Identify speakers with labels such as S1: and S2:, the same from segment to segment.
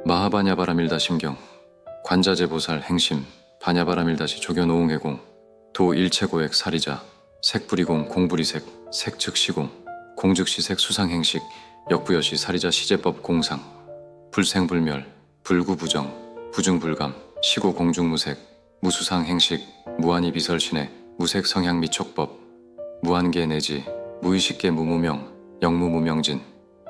S1: 마하바냐바라밀다 심경 관자재보살 행심 바냐바라밀다시 조견오응해공 도 일체고액 사리자 색불이공 공불이색 색즉시공 공즉시색 수상행식 역부여시 사리자 시제법 공상 불생불멸 불구부정 부중불감 시고공중무색 무수상행식 무한히 비설신의 무색성향 미촉법 무한계 내지 무의식계 무무명 영무무명진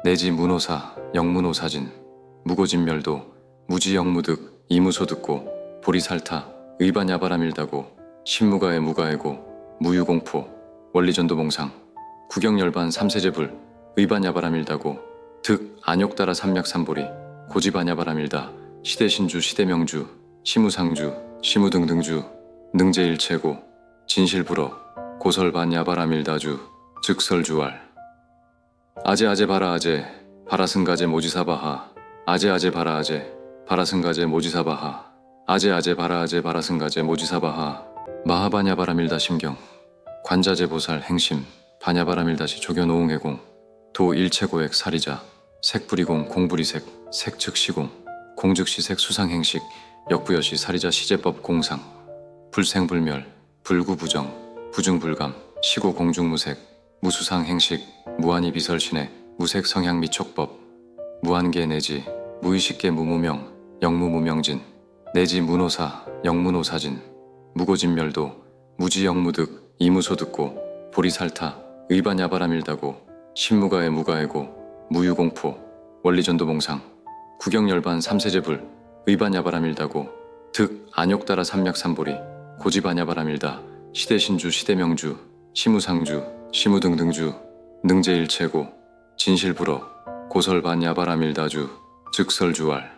S1: 내지 문호사 영문호사진 무고진멸도 무지영무득 이무소득고 보리살타 의반야바라밀다고 신무가의 무가애고 무유공포 원리전도봉상 구경열반 삼세제불 의반야바라밀다고 득 안욕따라 삼맥삼보리 고지반야바라밀다 시대신주 시대명주 시무상주 시무등등주 능제일체고 진실불어 고설반야바라밀다주 즉설주알 아제아제 바라아제 바라승가제 모지사바하 아제아제 바라아제 바라승가제 모지사바하 아제아제 바라아제 바라승가제 모지사바하 마하바냐바라밀다 심경 관자재보살 행심 바냐바라밀다시 조견오응해공 도 일체고액 사리자 색불이공 공불이색 색즉시공 공즉시색 수상행식 역부여시 사리자 시제법 공상 불생불멸 불구부정 부중불감 시고공중무색 무수상행식 무한히 비설신의 무색성향 미촉법 무한계 내지 무의식계 무무명 영무무명진 내지 문호사 영문호사진 무고진멸도 무지영무득 이무소득고 보리살타 의반야바라밀다고 신무가의 무가애고 무유공포 원리전도봉상 구경열반 삼세제불 의반야바라밀다고 득 안욕따라 삼맥삼보리 고지반야바라밀다 시대신주 시대명주 시무상주 시무등등주 능제일체고 진실불어 고설반야바라밀다주 즉설주알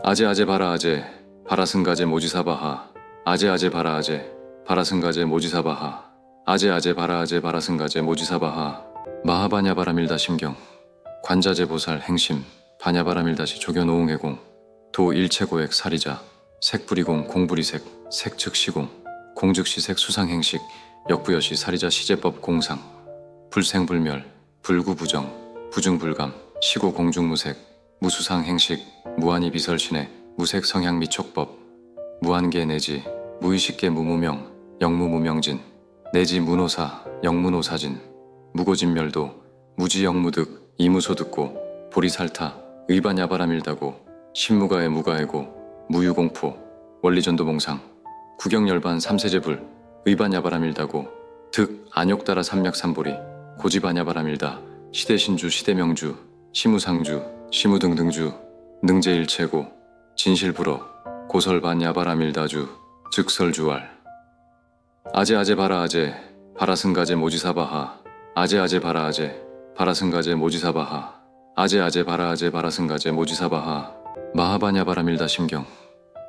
S1: 아제아제 바라아제 바라승가제 모지사바하 아제아제 바라아제 바라승가제 모지사바하 아제아제 바라아제 바라승가제 모지사바하 마하바냐바라밀다 심경 관자재보살 행심 바냐바라밀다시 조견오응해공 도 일체고액 사리자 색불이공 공불이색 색즉시공 공즉시색 수상행식 역부여시 사리자 시제법 공상 불생불멸 불구부정 부중불감 시고공중무색 무수상행식 무한히 비설신의 무색성향 미촉법 무한계 내지 무의식계 무무명 영무무명진 내지 문호사 영문호사진 무고진멸도 무지영무득 이무소득고 보리살타 의반야바라밀다고 신무가의 무가애고 무유공포 원리전도봉상 구경열반 삼세제불 의반야바라밀다고 득 안욕따라 삼맥삼보리 고지반야바라밀다 시대신주 시대명주 시무상주 시무등등주 능제일체고 진실불어 고설반야바라밀다주 즉설주알 아제아제 바라아제 바라승가제 모지사바하 아제아제 바라아제 바라승가제 모지사바하 아제아제 바라아제 바라승가제 모지사바하 마하바냐바라밀다 심경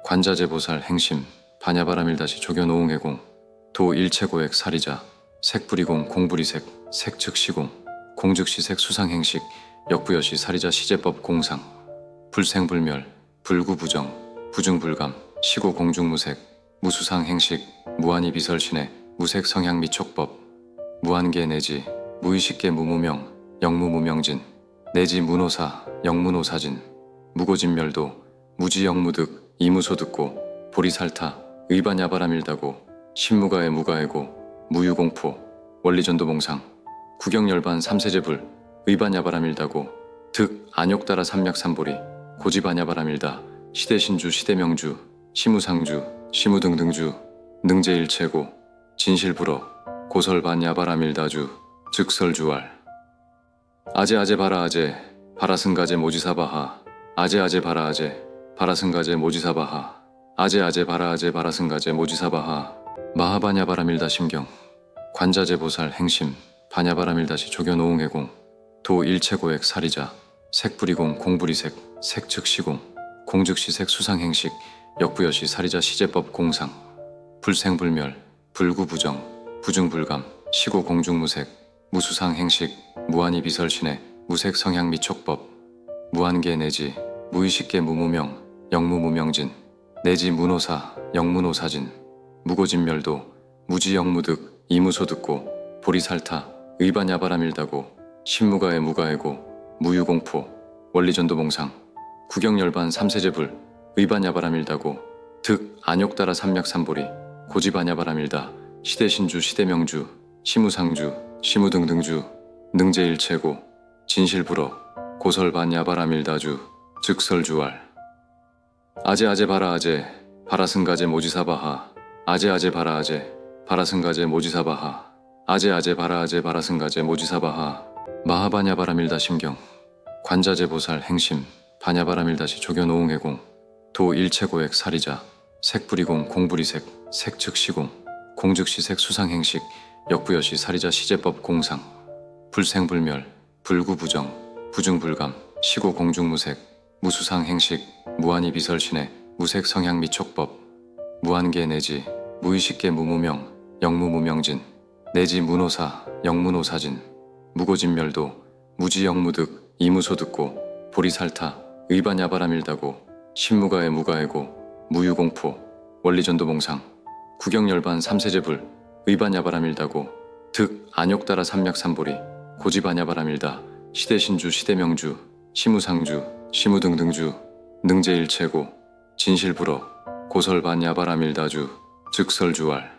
S1: 관자재보살 행심 바냐바라밀다시 조견오응해공 도 일체고액 사리자 색불이공 공불이색 색즉시공 공즉시색 수상행식 역부여시 사리자 시제법 공상 불생불멸 불구부정 부중불감 시고공중무색 무수상행식 무한히 비설신의 무색성향 미촉법 무한계 내지 무의식계 무무명 영무무명진 내지 문호사 영문호사진 무고진멸도 무지영무득 이무소득고 보리살타 의반야바라밀다고 신무가의 무가애고 무유공포 원리전도봉상 구경열반 삼세제불 의반야바라밀다고 득 안욕따라 삼맥삼보리 고지반야바라밀다 시대신주 시대명주 시무상주 시무등등주 능제일체고 진실불어 고설반야바라밀다주 즉설주알 아제아제 바라아제 바라승가제 모지사바하 아제아제 바라아제 바라승가제 모지사바하 아제아제 바라아제 바라승가제 모지사바하 마하바냐바라밀다 심경 관자재보살 행심 바냐바라밀다시 조견오응해공 도 일체고액 사리자 색불이공 공불이색 색즉시공 공즉시색 수상행식 역부여시 사리자 시제법 공상 불생불멸 불구부정 부중불감 시고공중무색 무수상행식 무한히 비설신의 무색성향 미촉법 무한계 내지 무의식계 무무명 영무무명진 내지 문호사 영문호사진 무고진멸도 무지영무득 이무소득고 보리살타 의반야바라밀다고 신무가의 무가애고 무유공포 원리전도봉상 구경열반 삼세제불 의반야바라밀다고 득 안욕따라 삼맥삼보리 고지반야바라밀다 시대신주 시대명주 시무상주 시무등등주 능제일체고 진실불어 고설반야바라밀다주 즉설주알 아제아제 바라아제 바라승가제 모지사바하 아제아제 바라아제 바라승가제 모지사바하 아제아제 바라아제 바라승가제 모지사바하 마하바냐바라밀다 심경 관자제 보살 행심 바냐바라밀다시 조견오응해공 도 일체고액 사리자 색불이공 공불이색 색즉시공 공즉시색 수상행식 역부여시 사리자 시제법 공상 불생불멸 불구부정 부중불감 시고공중무색 무수상행식 무한히 비설신의 무색성향 미촉법 무한계 내지 무의식계 무무명 영무무명진 내지 문호사 영문호사진 무고진멸도 무지영무득 이무소듣고 보리살타 의반야바라밀다고 신무가의 무가애고 무유공포 원리전도봉상 구경열반 삼세제불 의반야바라밀다고 득 안욕따라 삼맥삼보리 고지반야바라밀다 시대신주 시대명주 시무상주 시무등등주 능제일체고 진실불어 고설반야바라밀다주 즉설주알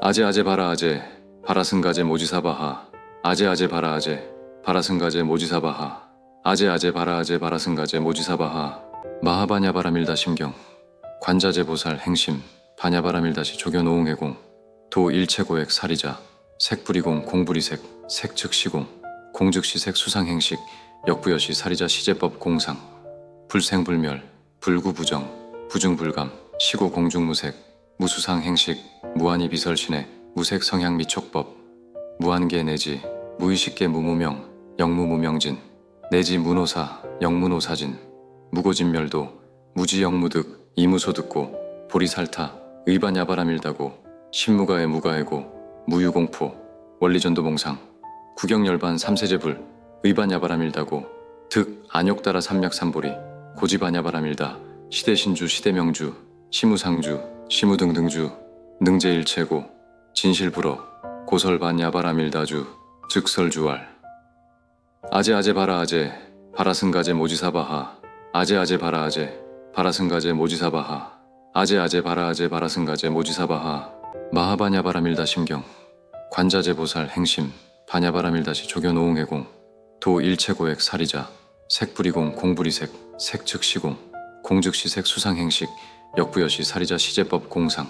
S1: 아제아제 바라아제 바라승가제 모지사바하 아제아제 바라아제 바라승가제 모지사바하 아제아제 바라아제 바라승가제 모지사바하 마하바냐바라밀다 심경 관자제 보살 행심 바냐바라밀다시 조견오응해공 도 일체고액 사리자 색불이공 공불이색 색즉시공 공즉시색 수상행식 역부여시 사리자 시제법 공상 불생불멸 불구부정 부중불감 시고공중무색 무수상행식 무한히 비설신의 무색성향 미촉법 무한계 내지 무의식계 무무명 영무무명진 내지 문호사 영문호사진 무고진멸도 무지영무득 이무소듣고 보리살타 의반야바라밀다고 신무가의 무가애고 무유공포 원리전도봉상 구경열반 삼세제불 의반야바라밀다고 득 안욕따라 삼맥삼보리 고지반야바라밀다 시대신주 시대명주 시무상주 시무등등주 능제일체고 진실불어 고설반야바라밀다주 즉설주알 아제아제 바라아제 바라승가제 모지사바하 아제아제 바라아제 바라승가제 모지사바하 아제아제 바라아제 바라승가제 모지사바하 마하바냐바라밀다 심경 관자제 보살 행심 바냐바라밀다시 조견오응해공 도 일체고액 사리자 색불이공 공불이색 색즉시공 공즉시색 수상행식 역부여시 사리자 시제법 공상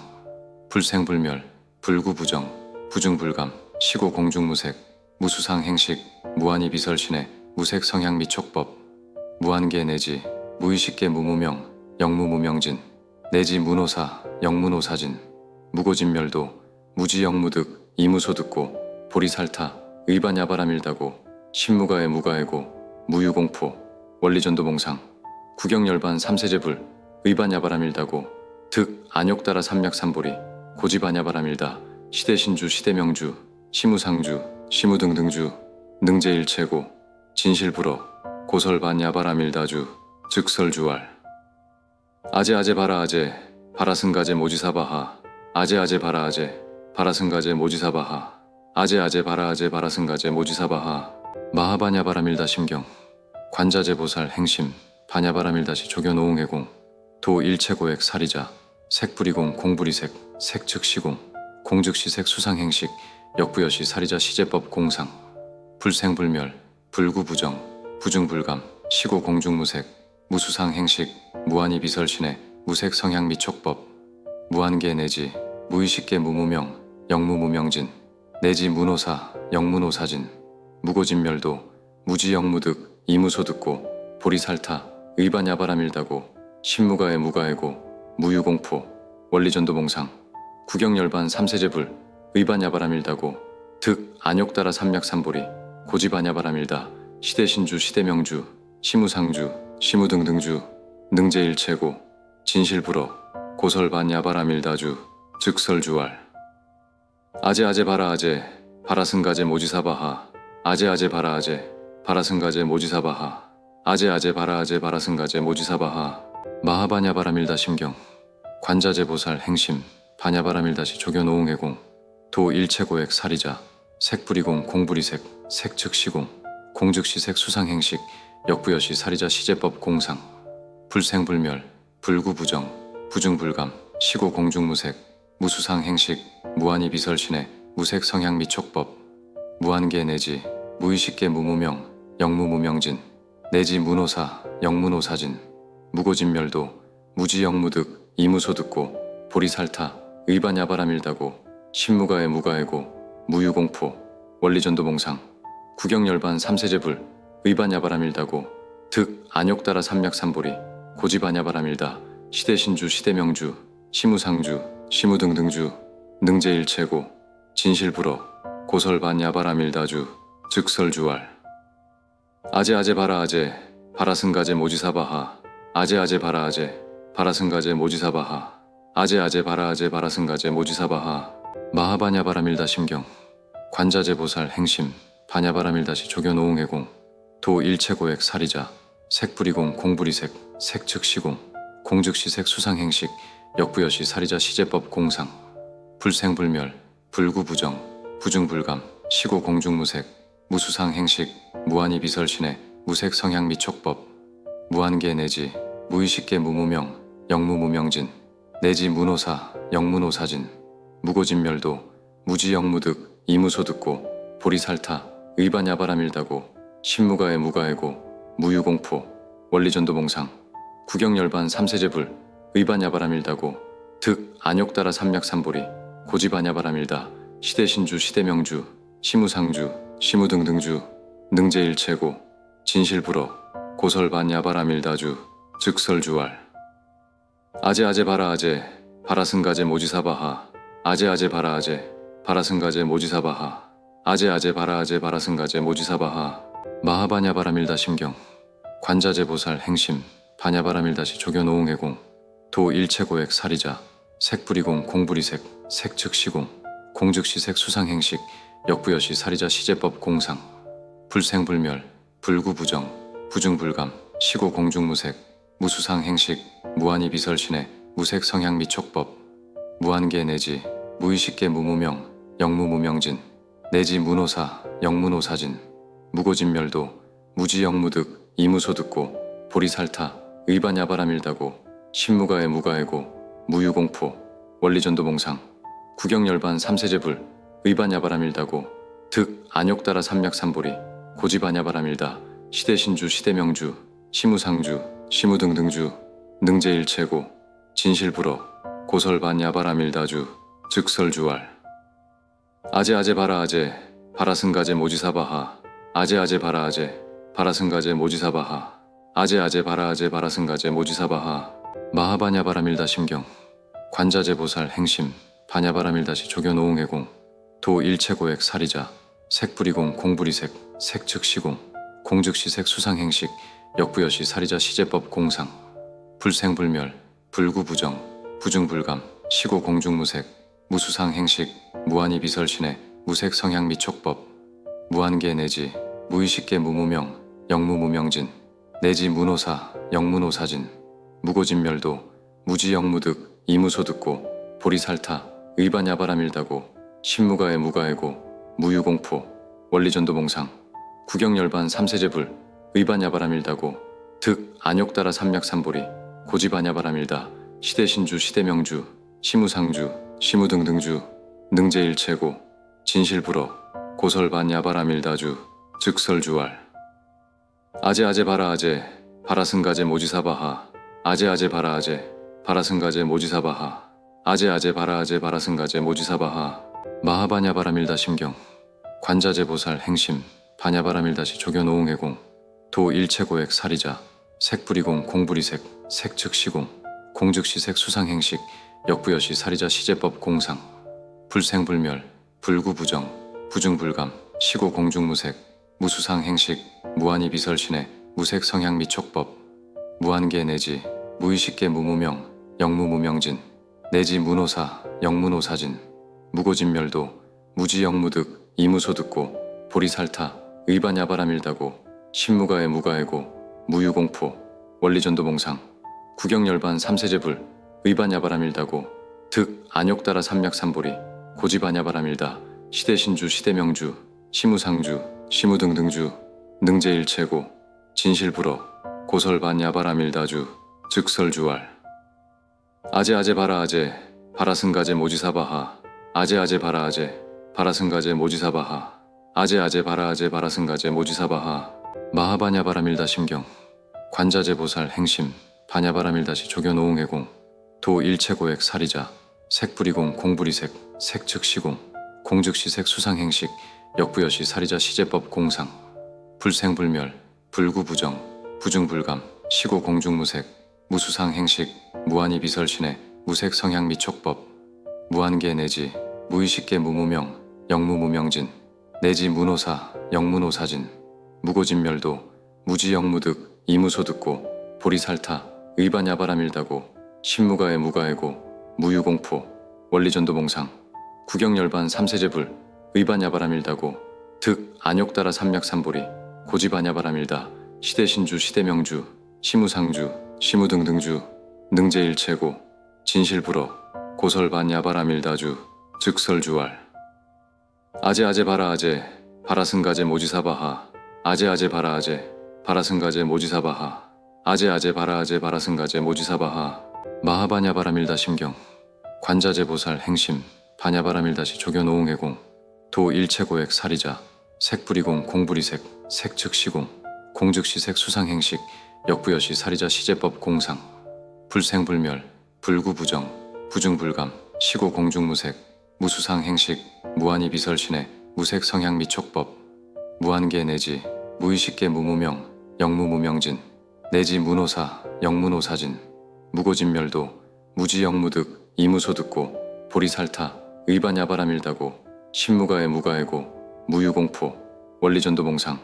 S1: 불생불멸 불구부정 부중불감 시고공중무색 무수상행식 무한히 비설신의 무색성향 미촉법 무한계 내지 무의식계 무무명 영무무명진 내지 문호사 영문호사진 무고진멸도 무지영무득 이무소듣고 보리살타 의반야바라밀다고 신무가의 무가애고 무유공포 원리전도봉상 구경열반 삼세제불 의반야바라밀다고 득 안욕따라 삼맥삼보리 고지반야바라밀다 시대신주 시대명주 시무상주 시무등등주 능제일체고 진실불어 고설반야바라밀다주 즉설주알 아제아제 바라아제 바라승가제 모지사바하 아제아제 바라아제 바라승가제 모지사바하 아제아제 바라아제 바라승가제 모지사바하 마하바냐바라밀다 심경 관자제 보살 행심 바냐바라밀다시 조견오응해공 도 일체고액 사리자 색불이공 공불이색 색즉시공 공즉시색 수상행식 역부여시 사리자 시제법 공상 불생불멸 불구부정 부중불감 시고공중무색 무수상행식 무한히 비설신의 무색성향 미촉법 무한계 내지 무의식계 무무명 영무무명진 내지 문호사 영문호사진 무고진멸도 무지영무득 이무소듣고 보리살타 의반야바라밀다고 신무가의 무가애고 무유공포 원리전도봉상 구경열반 삼세제불 의반야바라밀다고 득 안욕따라 삼맥삼보리 고지반야바라밀다 시대신주 시대명주 시무상주 시무등등주 능제일체고 진실불어 고설반야바라밀다주 즉설주알 아제아제 바라아제 바라승가제 모지사바하 아제아제 바라아제 바라승가제 모지사바하 아제아제 바라아제 바라승가제 모지사바하 마하바냐바라밀다 심경 관자제 보살 행심 바냐바라밀다시 조견오응해공 도 일체고액 사리자 색불이공 공불이색 색즉시공 공즉시색 수상행식 역부여시 사리자 시제법 공상 불생불멸 불구부정 부중불감 시고공중무색 무수상행식 무한히 비설신의 무색성향 미촉법 무한계 내지 무의식계 무무명 영무무명진 내지 문호사 영문호사진 무고진멸도 무지영무득 이무소듣고 보리살타 의반야바라밀다고 신무가의 무가애고 무유공포 원리전도봉상 구경열반 삼세제불 의반야바라밀다고 득 안욕따라 삼맥삼보리 고지반야바라밀다 시대신주 시대명주 시무상주 시무등등주 능제일체고 진실불어 고설반야바라밀다주 즉설주알 아제아제 바라아제 바라승가제 모지사바하 아제아제 바라아제 바라승가제 모지사바하 아제아제 바라아제 바라승가제 모지사바하 마하바냐바라밀다 심경 관자제 보살 행심 바냐바라밀다시 조견오응해공 도 일체고액 사리자 색불이공 공불이색 색즉시공 공즉시색 수상행식 역부여시 사리자 시제법 공상 불생불멸 불구부정 부중불감 시고공중무색 무수상행식 무한히 비설신의 무색성향 미촉법 무한계 내지 무의식계 무무명 영무무명진 내지 문호사 영문호사진 무고진멸도 무지영무득 이무소듣고 보리살타 의반야바라밀다고 신무가의 무가애고 무유공포 원리전도봉상 구경열반 삼세제불 의반야바라밀다고 득 안욕따라 삼맥삼보리 고지반야바라밀다 시대신주 시대명주 시무상주 시무등등주 능제일체고 진실불어 고설반야바라밀다주 즉설주알 아제아제 바라아제 바라승가제 모지사바하 아제아제 바라아제 바라승가제 모지사바하 아제아제 바라아제 바라승가제 모지사바하 마하바냐바라밀다 심경 관자제 보살 행심 바냐바라밀다시 조견오응해공 도 일체고액 사리자 색불이공 공불이색 색즉시공 공즉시색 수상행식 역부여시 사리자 시제법 공상 불생불멸 불구부정 부중불감 시고공중무색 무수상행식 무한히 비설신의 무색성향 미촉법 무한계 내지 무의식계 무무명 영무무명진 내지 문호사 영문호사진 무고진멸도 무지영무득 이무소듣고 보리살타 의반야바라밀다고 신무가의 무가애고 무유공포 원리전도봉상 구경열반 삼세제불 의반야바라밀다고 득 안욕따라 삼맥삼보리 고지반야바라밀다 시대신주 시대명주 시무상주 시무등등주 능제일체고 진실불어 고설반야바라밀다주 즉설주알 아제아제 바라아제 바라승가제 모지사바하 아제아제 바라아제 바라승가제 모지사바하 아제아제 바라아제 바라승가제 모지사바하 마하바냐바라밀다 심경 관자제 보살 행심 바냐바라밀다시 조견오응해공 도 일체고액 사리자 색불이공 공불이색 색즉시공 공즉시색 수상행식 역부여시 사리자 시제법 공상 불생불멸 불구부정 부중불감 시고공중무색 무수상행식 무한히 비설신의 무색성향 미촉법 무한계 내지 무의식계 무무명 영무무명진 내지 문호사 영문호사진 무고진멸도 무지영무득 이무소듣고 보리살타 의반야바라밀다고 신무가의 무가애고 무유공포 원리전도봉상 구경열반 삼세제불 의반야바라밀다고 득 안욕따라 삼맥삼보리 고지반야바라밀다 시대신주 시대명주 시무상주 시무등등주 능제일체고 진실불어 고설반야바라밀다주 즉설주알 아제아제 바라아제 바라승가제 모지사바하 아제아제 바라아제 바라승가제 모지사바하 아제아제 바라아제 바라승가제 모지사바하 마하바냐바라밀다 심경 관자제 보살 행심 바냐바라밀다시 조견오응해공 도 일체고액 사리자 색불이공 공불이색 색즉시공 공즉시색 수상행식 역부여시 사리자 시제법 공상 불생불멸 불구부정 부중불감 시고공중무색 무수상행식 무한히 비설신의 무색성향 미촉법 무한계 내지 무의식계 무무명 영무무명진 내지 문호사 영문호사진 무고진멸도 무지영무득 이무소듣고 보리살타 의반야바라밀다고 신무가의 무가애고 무유공포 원리전도봉상 구경열반 삼세제불 의반야바라밀다고 득 안욕따라 삼맥삼보리 고지반야바라밀다 시대신주 시대명주 시무상주 시무등등주 능제일체고 진실불어 고설반 야바라밀다주 즉설주알 아제아제 바라아제 바라승가제 모지사바하 아제아제 바라아제 바라승가제 모지사바하 아제아제 바라아제 바라승가제 모지사바하 마하바냐바라밀다 심경 관자제 보살 행심 바냐바라밀다시 조견오응해공 도 일체고액 사리자 색불이공 공불이색 색즉시공 공즉시색 수상행식 역부여시 사리자 시제법 공상 불생불멸 불구부정 부중불감 시고공중무색 무수상행식 무한히 비설신의 무색성향 미촉법 무한계 내지 무의식계 무무명 영무무명진 내지 문호사 영문호사진 무고진멸도 무지영무득 이무소듣고 보리살타 의반야바라밀다고 신무가의 무가해고 무유공포 원리전도봉상 구경열반 삼세제불 의반야바라밀다고 득 안욕따라 삼맥삼보리 고지반야바라밀다 시대신주 시대명주 시무상주 시무등등주 능제일체고 진실불어 고설반야바라밀다주 즉설주알 아제아제 바라아제 바라승가제 모지사바하 아제아제 바라아제 바라승가제 모지사바하 아제아제 바라아제 바라승가제 모지사바하 마하바냐바라밀다 심경 관자제 보살 행심 바냐바라밀다시 조견오응해공 도 일체고액 사리자 색불이공 공불이색 색즉시공 공즉시색 수상행식 역부여시 사리자 시제법 공상 불생불멸 불구부정 부중불감 시고공중무색 무수상행식 무한히 비설신의 무색성향 미촉법 무한계 내지 무의식계 무무명 영무무명진 내지 문호사 영문호사진 무고진멸도 무지영무득 이무소듣고 보리살타 의반야바라밀다고 신무가의 무가해고 무유공포 원리전도봉상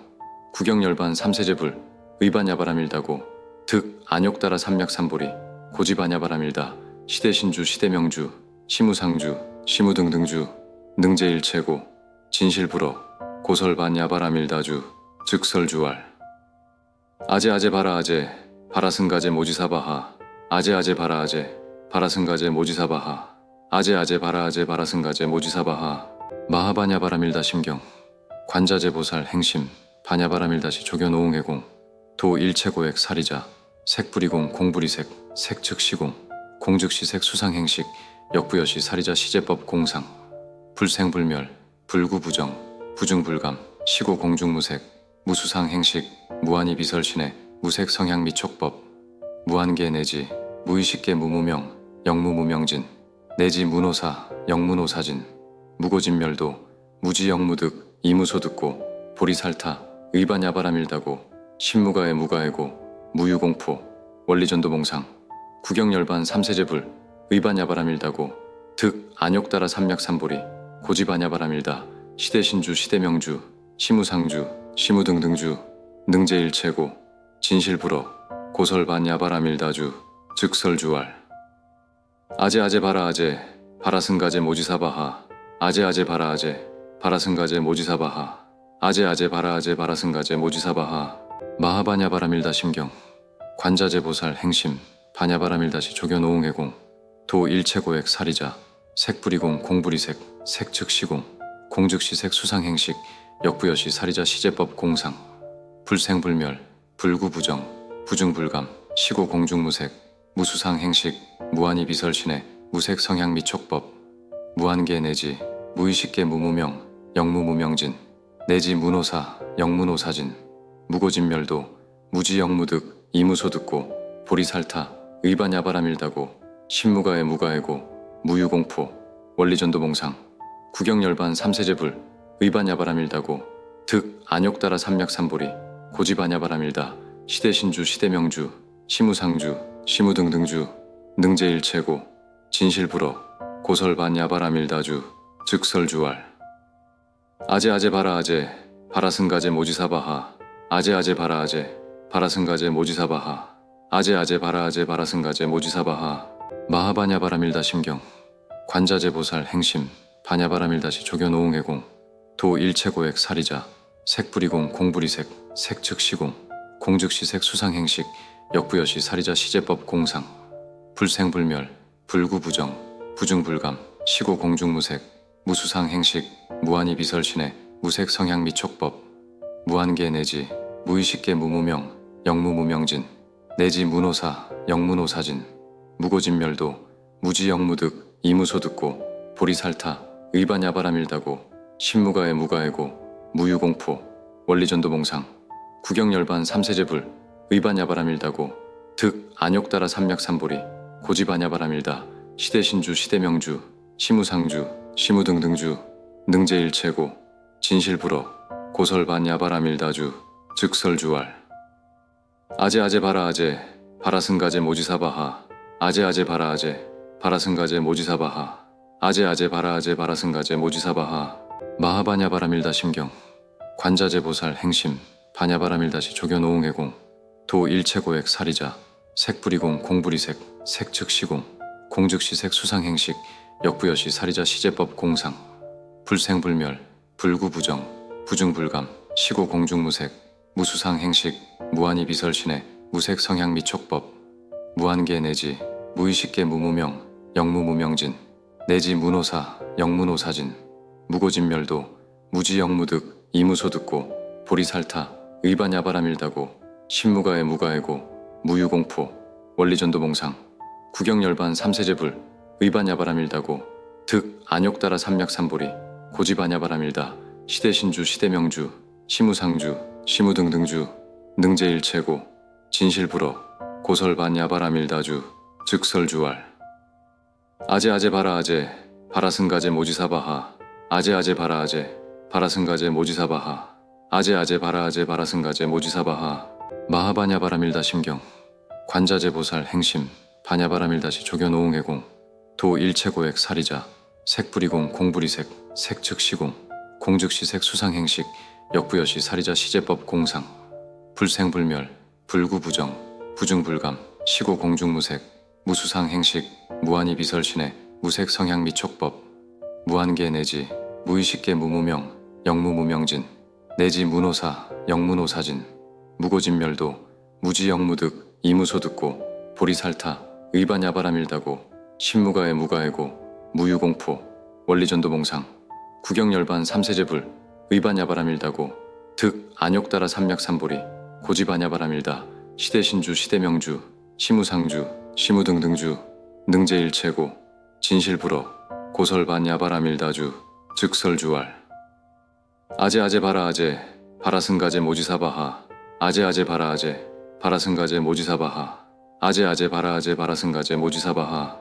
S1: 구경열반 삼세제불 의반야바라밀다고 득 안욕따라 삼맥삼보리 고지반야바라밀다 시대신주 시대명주 시무상주 시무등등주 능제일체고 진실불어 고설반야바라밀다주 즉설주알 아제아제 바라아제 바라승가제 모지사바하 아제아제 바라아제 바라승가제 모지사바하 아제아제 바라아제 바라승가제 모지사바하 마하바냐바라밀다 심경 관자제 보살 행심 바냐바라밀다시 조견오응해공 도 일체고액 사리자 색불이공 공불이색 색즉시공 공즉시색 수상행식 역부여시 사리자 시제법 공상 불생불멸 불구부정 부중불감 시고공중무색 무수상행식 무한히 비설신의 무색성향 미촉법 무한계 내지 무의식계 무무명 영무무명진 내지 문호사 영문호사진 무고진멸도 무지영무득 이무소듣고 보리살타 의반야바라밀다고 신무가의 무가해고 무유공포 원리전도봉상 구경열반 삼세제불 의반야바라밀다고 득 안욕따라 삼맥삼보리 고지반야바라밀다 시대신주 시대명주 시무상주 시무등등주 능제일체고 진실불어 고설반야바라밀다주 즉설주알 아제아제 바라아제 바라승가제 모지사바하 아제아제 바라아제 바라승가제 모지사바하 아제아제 바라아제 바라승가제 모지사바하 마하바냐바라밀다 심경 관자제 보살 행심 바냐바라밀다시 조견오응해공 도 일체고액 사리자 색불이공 공불이색 색즉시공 공즉시색 수상행식 역부여시 사리자 시제법 공상 불생불멸 불구부정 부중불감 시고공중무색 무수상행식 무한히 비설신의 무색성향 미촉법 무한계 내지 무의식계 무무명 영무무명진 내지 문호사 영문호사진 무고진멸도 무지영무득 이무소듣고 보리살타 의반야바라밀다고 신무가의 무가해고 무유공포 원리전도봉상 구경열반 삼세제불 의반야바라밀다고 득 안욕따라 삼맥삼보리 고지반야바라밀다 시대신주 시대명주 시무상주 시무등등주 능제일체고 진실불어 고설반야바라밀다주 즉설주알 아제아제 바라아제 바라승가제 모지사바하 아제아제 바라아제 바라승가제 모지사바하 아제아제 바라아제 바라승가제 모지사바하 마하바냐바라밀다 심경 관자제 보살 행심 바냐바라밀다시 조견오응해공 도 일체고액 사리자 색불이공 공불이색 색즉시공 공즉시색 수상행식 역부여시 사리자 시제법 공상 불생불멸 불구부정 부중불감 시고공중무색 무수상행식 무한히 비설신의 무색성향 미촉법 무한계 내지 무의식계 무무명 영무무명진 내지 문호사 영문호사진 무고진멸도 무지영무득 이무소듣고 보리살타 의반야바라밀다고 신무가의 무가애고 무유공포 원리전도몽상 구경열반 삼세제불 의반야바라밀다고 득 안욕따라 삼맥삼보리 고지반야바라밀다 시대신주 시대명주 시무상주 시무등등주 능제일체고 진실불어 고설반야바라밀다주 즉설주왈 아제아제 바라아제 바라승가제 모지사바하 아제아제 바라아제 바라승가제 모지사바하 아제아제 바라아제 바라승가제 모지사바하 마하바냐바라밀다 심경 관자제 보살 행심 바냐바라밀다시 조견오응해공 도 일체고액 사리자 색불이공 공불이색 색즉시공 공즉시색 수상행식 역부여시 사리자 시제법 공상 불생불멸 불구부정 부중불감 시고공중무색 무수상행식 무한히 비설신의 무색성향 미촉법 무한계 내지 무의식계 무무명 영무무명진 내지 문호사 영문호사진 무고진멸도 무지영무득 이무소듣고 보리살타 의반야바라밀다고 신무가의 무가애고 무유공포 원리전도몽상 구경열반 삼세제불 의반야바라밀다고 득 안욕따라 삼맥삼보리 고지반야바라밀다 시대신주 시대명주 시무상주 시무등등주 능제일체고 진실불어 고설반야바라밀다주 즉설주왈 아제아제 바라아제 바라승가제 모지사바하 아제아제 바라아제 바라승가제 모지사바하 아제아제 바라아제 바라승가제 모지사바하 마하바냐바라밀다 심경 관자제 보살 행심 바냐바라밀다시 조견오응해공 도 일체고액 사리자 색불이공 공불이색 색즉시공 공즉시색 수상행식 역부여시 사리자 시제법 공상 불생불멸 불구부정 부중불감 시고공중무색 무수상행식 무한히 비설신의 무색성향 미촉법 무한계 내지 무의식계 무무명 영무무명진 내지 문호사 영문호사진 무고진멸도 무지영무득 이무소듣고 보리살타 의반야바라밀다고 신무가의 무가애고 무유공포 원리전도몽상 구경열반 삼세제불 의반야바라밀다고 득 안욕따라 삼맥삼보리 고지반야바라밀다 시대신주 시대명주 시무상주 시무등등주 능제일체고 진실불어 고설반야바라밀다주 즉설주왈 아제아제 바라아제 바라승가제 모지사바하 아제아제 바라아제 바라승가제 모지사바하 아제아제 바라아제 바라승가제 모지사바하